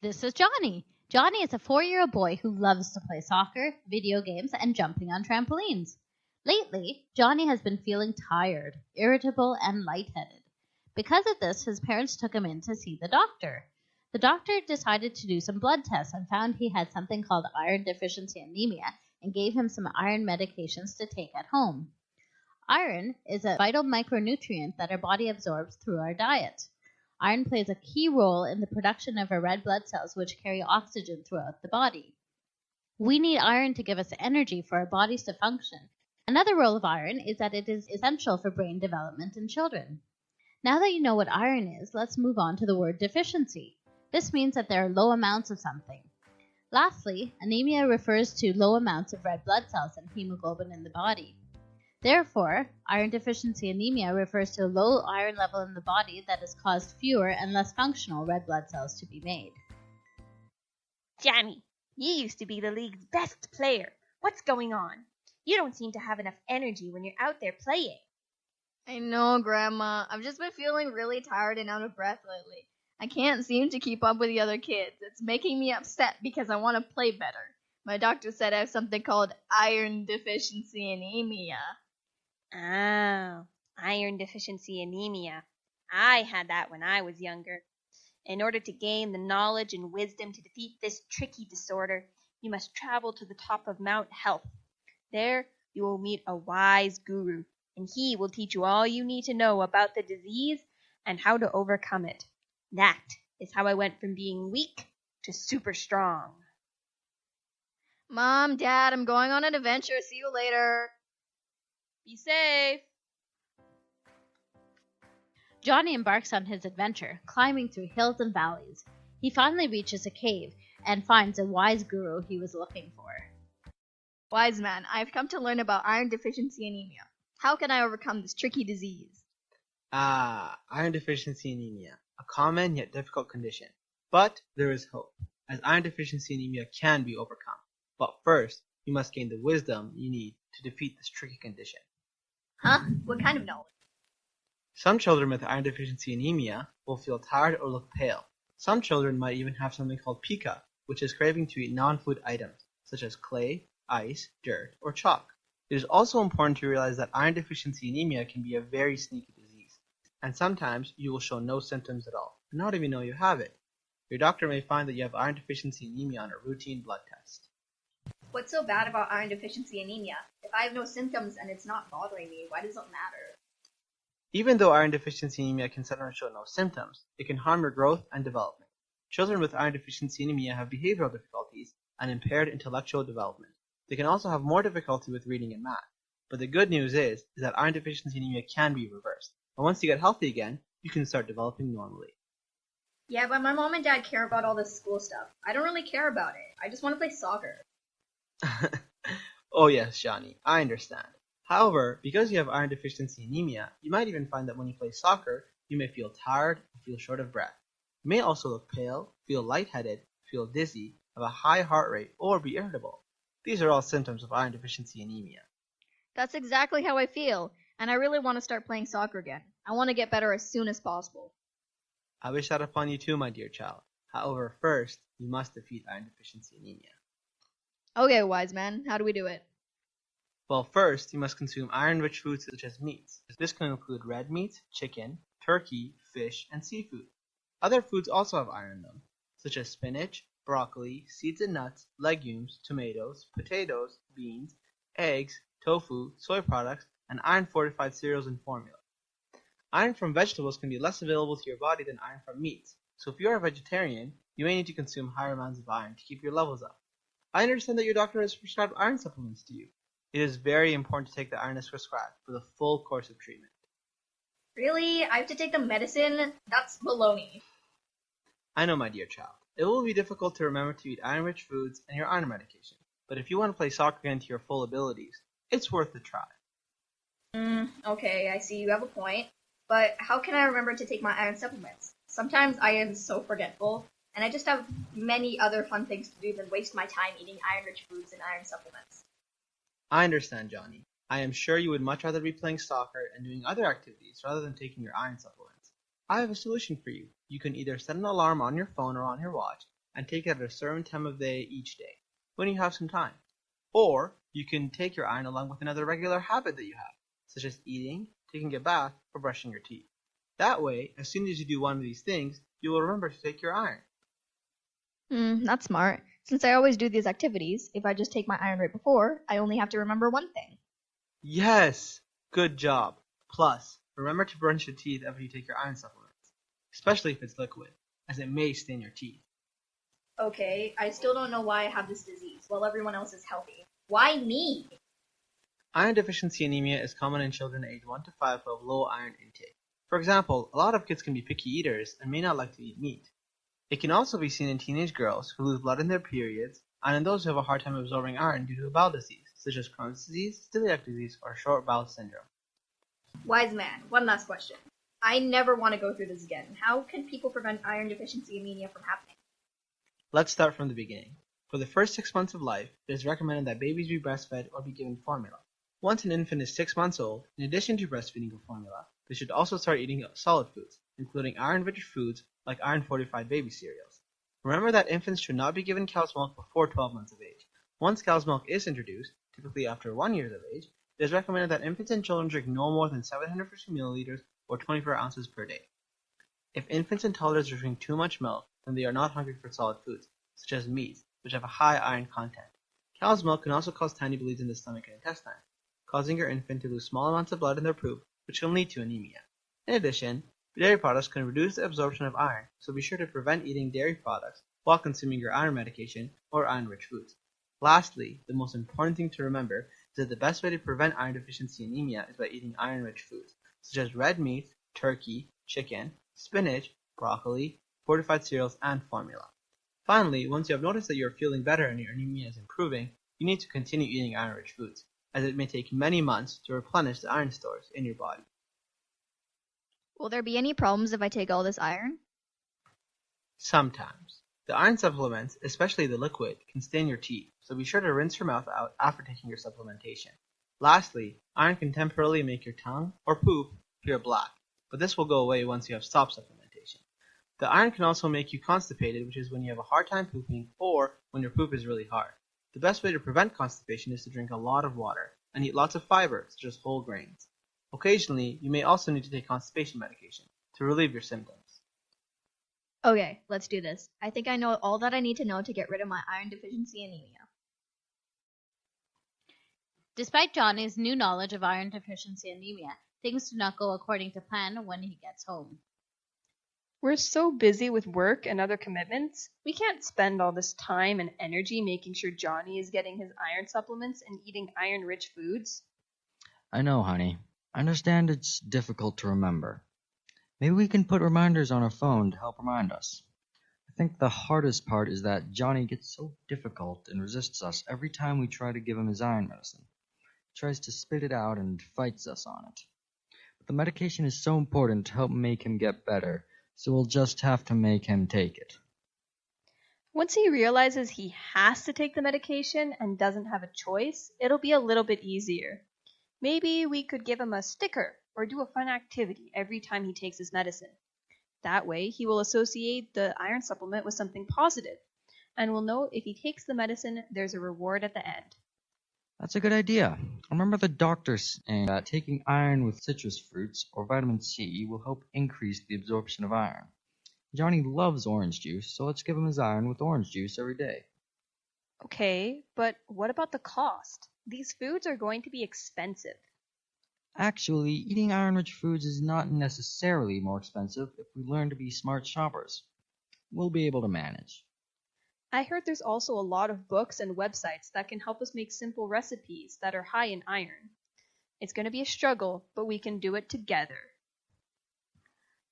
This is Johnny. Johnny is a 4-year-old boy who loves to play soccer, video games, and jumping on trampolines. Lately, Johnny has been feeling tired, irritable, and lightheaded. Because of this, his parents took him in to see the doctor. The doctor decided to do some blood tests and found he had something called iron deficiency anemia and gave him some iron medications to take at home. Iron is a vital micronutrient that our body absorbs through our diet. Iron plays a key role in the production of our red blood cells, which carry oxygen throughout the body. We need iron to give us energy for our bodies to function. Another role of iron is that it is essential for brain development in children. Now that you know what iron is, let's move on to the word deficiency. This means that there are low amounts of something. Lastly, anemia refers to low amounts of red blood cells and hemoglobin in the body. Therefore, iron deficiency anemia refers to a low iron level in the body that has caused fewer and less functional red blood cells to be made. Johnny, you used to be the league's best player. What's going on? You don't seem to have enough energy when you're out there playing. I know, Grandma. I've just been feeling really tired and out of breath lately. I can't seem to keep up with the other kids. It's making me upset because I want to play better. My doctor said I have something called iron deficiency anemia. Oh, iron deficiency anemia. I had that when I was younger. In order to gain the knowledge and wisdom to defeat this tricky disorder, you must travel to the top of Mount Health. There, you will meet a wise guru, and he will teach you all you need to know about the disease and how to overcome it. That is how I went from being weak to super strong. Mom, Dad, I'm going on an adventure. See you later. Be safe. Johnny embarks on his adventure, climbing through hills and valleys. He finally reaches a cave and finds a wise guru he was looking for. Wise man, I've come to learn about iron deficiency anemia. How can I overcome this tricky disease? Iron deficiency anemia, a common yet difficult condition. But there is hope, as iron deficiency anemia can be overcome. But first, you must gain the wisdom you need to defeat this tricky condition. Huh? What kind of knowledge? Some children with iron deficiency anemia will feel tired or look pale. Some children might even have something called pica, which is craving to eat non-food items, such as clay, ice, dirt, or chalk. It is also important to realize that iron deficiency anemia can be a very sneaky disease, and sometimes you will show no symptoms at all, and not even know you have it. Your doctor may find that you have iron deficiency anemia on a routine blood test. What's so bad about iron deficiency anemia? If I have no symptoms and it's not bothering me, why does it matter? Even though iron deficiency anemia can sometimes show no symptoms, it can harm your growth and development. Children with iron deficiency anemia have behavioral difficulties and impaired intellectual development. They can also have more difficulty with reading and math. But the good news is that iron deficiency anemia can be reversed. And once you get healthy again, you can start developing normally. Yeah, but my mom and dad care about all this school stuff. I don't really care about it. I just want to play soccer. Oh yes, Johnny, I understand. However, because you have iron deficiency anemia, you might even find that when you play soccer, you may feel tired and feel short of breath. You may also look pale, feel lightheaded, feel dizzy, have a high heart rate, or be irritable. These are all symptoms of iron deficiency anemia. That's exactly how I feel, and I really want to start playing soccer again. I want to get better as soon as possible. I wish that upon you too, my dear child. However, first, you must defeat iron deficiency anemia. Okay, wise man, how do we do it? Well, first, you must consume iron-rich foods such as meats. This can include red meat, chicken, turkey, fish, and seafood. Other foods also have iron in them, such as spinach, broccoli, seeds and nuts, legumes, tomatoes, potatoes, beans, eggs, tofu, soy products, and iron-fortified cereals and formula. Iron from vegetables can be less available to your body than iron from meats, so if you are a vegetarian, you may need to consume higher amounts of iron to keep your levels up. I understand that your doctor has prescribed iron supplements to you. It is very important to take the iron as prescribed for the full course of treatment. Really? I have to take the medicine? That's baloney. I know, my dear child. It will be difficult to remember to eat iron-rich foods and your iron medication, but if you want to play soccer again to your full abilities, it's worth a try. Okay, I see you have a point. But how can I remember to take my iron supplements? Sometimes I am so forgetful, and I just have many other fun things to do than waste my time eating iron-rich foods and iron supplements. I understand, Johnny. I am sure you would much rather be playing soccer and doing other activities rather than taking your iron supplements. I have a solution for you. You can either set an alarm on your phone or on your watch and take it at a certain time of day each day, when you have some time. Or you can take your iron along with another regular habit that you have, such as eating, taking a bath, or brushing your teeth. That way, as soon as you do one of these things, you will remember to take your iron. That's smart. Since I always do these activities, if I just take my iron right before, I only have to remember one thing. Yes! Good job. Plus, remember to brush your teeth after you take your iron supplements, especially if it's liquid, as it may stain your teeth. Okay, I still don't know why I have this disease while everyone else is healthy. Why me? Iron deficiency anemia is common in children aged 1 to 5 who have low iron intake. For example, a lot of kids can be picky eaters and may not like to eat meat. It can also be seen in teenage girls who lose blood in their periods, and in those who have a hard time absorbing iron due to a bowel disease, such as Crohn's disease, celiac disease, or short bowel syndrome. Wise man, one last question. I never want to go through this again. How can people prevent iron deficiency anemia from happening? Let's start from the beginning. For the first 6 months of life, it is recommended that babies be breastfed or be given formula. Once an infant is 6 months old, in addition to breastfeeding or formula, they should also start eating solid foods, including iron-rich foods like iron-fortified baby cereals. Remember that infants should not be given cow's milk before 12 months of age. Once cow's milk is introduced, typically after 1 year of age, it is recommended that infants and children drink no more than 750 milliliters or 24 ounces per day. If infants and toddlers drink too much milk, then they are not hungry for solid foods, such as meats, which have a high iron content. Cow's milk can also cause tiny bleeds in the stomach and intestine, causing your infant to lose small amounts of blood in their poop, which can lead to anemia. In addition, dairy products can reduce the absorption of iron, so be sure to prevent eating dairy products while consuming your iron medication or iron-rich foods. Lastly, the most important thing to remember is that the best way to prevent iron deficiency anemia is by eating iron-rich foods, such as red meat, turkey, chicken, spinach, broccoli, fortified cereals, and formula. Finally, once you have noticed that you are feeling better and your anemia is improving, you need to continue eating iron-rich foods, as it may take many months to replenish the iron stores in your body. Will there be any problems if I take all this iron? Sometimes. The iron supplements, especially the liquid, can stain your teeth, so be sure to rinse your mouth out after taking your supplementation. Lastly, iron can temporarily make your tongue or poop appear black, but this will go away once you have stopped supplementation. The iron can also make you constipated, which is when you have a hard time pooping or when your poop is really hard. The best way to prevent constipation is to drink a lot of water and eat lots of fiber, such as whole grains. Occasionally, you may also need to take constipation medication to relieve your symptoms. Okay, let's do this. I think I know all that I need to know to get rid of my iron deficiency anemia. Despite Johnny's new knowledge of iron deficiency anemia, things do not go according to plan when he gets home. We're so busy with work and other commitments, we can't spend all this time and energy making sure Johnny is getting his iron supplements and eating iron-rich foods. I know, honey. I understand it's difficult to remember. Maybe we can put reminders on our phone to help remind us. I think the hardest part is that Johnny gets so difficult and resists us every time we try to give him his iron medicine. He tries to spit it out and fights us on it. But the medication is so important to help make him get better, so we'll just have to make him take it. Once he realizes he has to take the medication and doesn't have a choice, it'll be a little bit easier. Maybe we could give him a sticker or do a fun activity every time he takes his medicine. That way, he will associate the iron supplement with something positive, and will know if he takes the medicine, there's a reward at the end. That's a good idea. I remember the doctor saying that taking iron with citrus fruits or vitamin C will help increase the absorption of iron. Johnny loves orange juice, so let's give him his iron with orange juice every day. Okay, but what about the cost? These foods are going to be expensive. Actually, eating iron-rich foods is not necessarily more expensive if we learn to be smart shoppers. We'll be able to manage. I heard there's also a lot of books and websites that can help us make simple recipes that are high in iron. It's going to be a struggle, but we can do it together.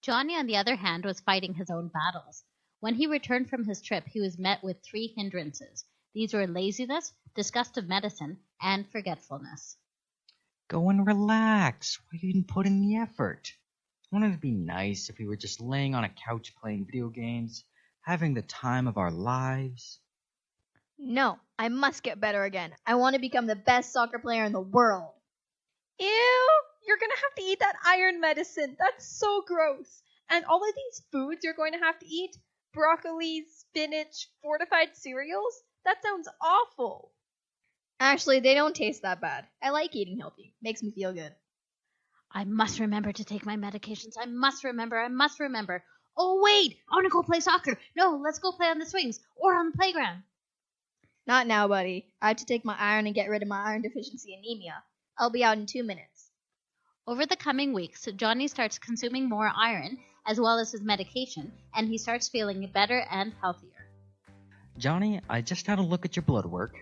Johnny, on the other hand, was fighting his own battles. When he returned from his trip, he was met with 3 hindrances. These were laziness, disgust of medicine, and forgetfulness. Go and relax. Why you didn't put in the effort? Wouldn't it be nice if we were just laying on a couch playing video games, having the time of our lives? No, I must get better again. I want to become the best soccer player in the world. Ew! You're going to have to eat that iron medicine. That's so gross. And all of these foods you're going to have to eat, broccoli, spinach, fortified cereals? That sounds awful. Actually, they don't taste that bad. I like eating healthy. Makes me feel good. I must remember to take my medications. I must remember. Oh, wait! I want to go play soccer. No, let's go play on the swings or on the playground. Not now, buddy. I have to take my iron and get rid of my iron deficiency anemia. I'll be out in 2 minutes. Over the coming weeks, Johnny starts consuming more iron as well as his medication, and he starts feeling better and healthier. Johnny, I just had a look at your blood work,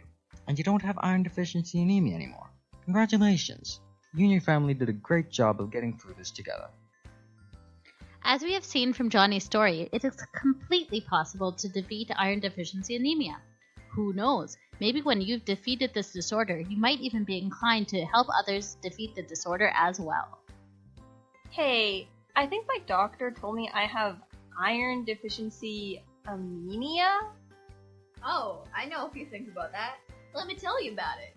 and you don't have iron deficiency anemia anymore. Congratulations. You and your family did a great job of getting through this together. As we have seen from Johnny's story, it is completely possible to defeat iron deficiency anemia. Who knows? Maybe when you've defeated this disorder, you might even be inclined to help others defeat the disorder as well. Hey, I think my doctor told me I have iron deficiency anemia. Oh, I know a few things about that. Let me tell you about it.